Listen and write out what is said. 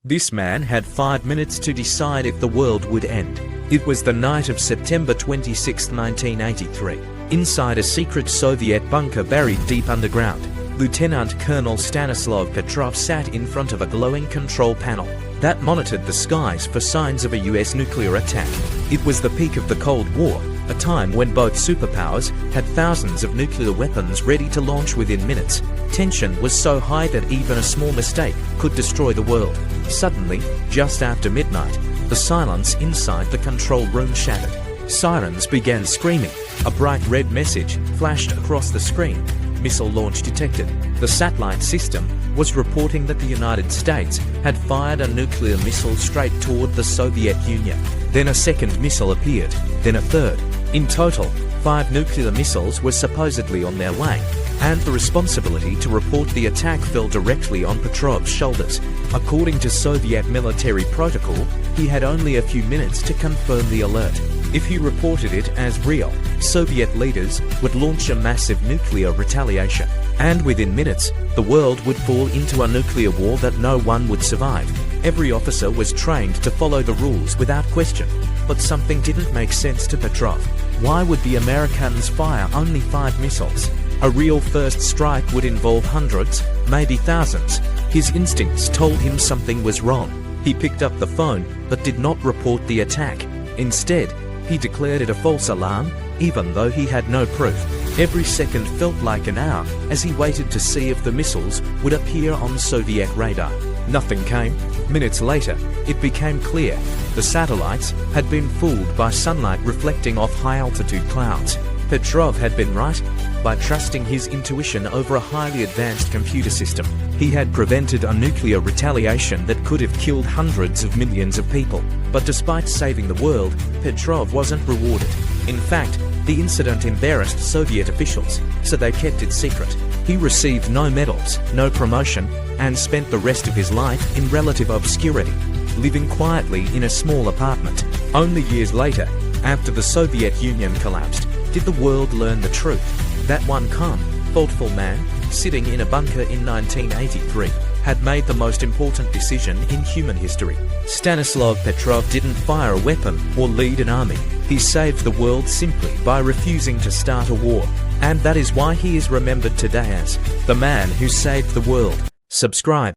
This man had 5 minutes to decide if the world would end. It was the night of September 26, 1983. Inside a secret Soviet bunker buried deep underground, Lieutenant Colonel Stanislav Petrov sat in front of a glowing control panel that monitored the skies for signs of a US nuclear attack. It was the peak of the Cold War, a time when both superpowers had thousands of nuclear weapons ready to launch within minutes. Tension was so high that even a small mistake could destroy the world. Suddenly, just after midnight, the silence inside the control room shattered. Sirens began screaming. A bright red message flashed across the screen. Missile launch detected. The satellite system was reporting that the United States had fired a nuclear missile straight toward the Soviet Union. Then a second missile appeared, then a third. In total, 5 nuclear missiles were supposedly on their way, and the responsibility to report the attack fell directly on Petrov's shoulders. According to Soviet military protocol, he had only a few minutes to confirm the alert. If he reported it as real, Soviet leaders would launch a massive nuclear retaliation, and within minutes, the world would fall into a nuclear war that no one would survive. Every officer was trained to follow the rules without question, but something didn't make sense to Petrov. Why would the Americans fire only 5 missiles? A real first strike would involve hundreds, maybe thousands. His instincts told him something was wrong. He picked up the phone, but did not report the attack. Instead, he declared it a false alarm, even though he had no proof. Every second felt like an hour as he waited to see if the missiles would appear on Soviet radar. Nothing came. Minutes later, it became clear. The satellites had been fooled by sunlight reflecting off high-altitude clouds. Petrov had been right. By trusting his intuition over a highly advanced computer system, he had prevented a nuclear retaliation that could have killed hundreds of millions of people. But despite saving the world, Petrov wasn't rewarded. In fact, the incident embarrassed Soviet officials, so they kept it secret. He received no medals, no promotion, and spent the rest of his life in relative obscurity, living quietly in a small apartment. Only years later, after the Soviet Union collapsed, did the world learn the truth. That one calm, thoughtful man, sitting in a bunker in 1983, had made the most important decision in human history. Stanislav Petrov didn't fire a weapon or lead an army. He saved the world simply by refusing to start a war. And that is why he is remembered today as the man who saved the world. Subscribe.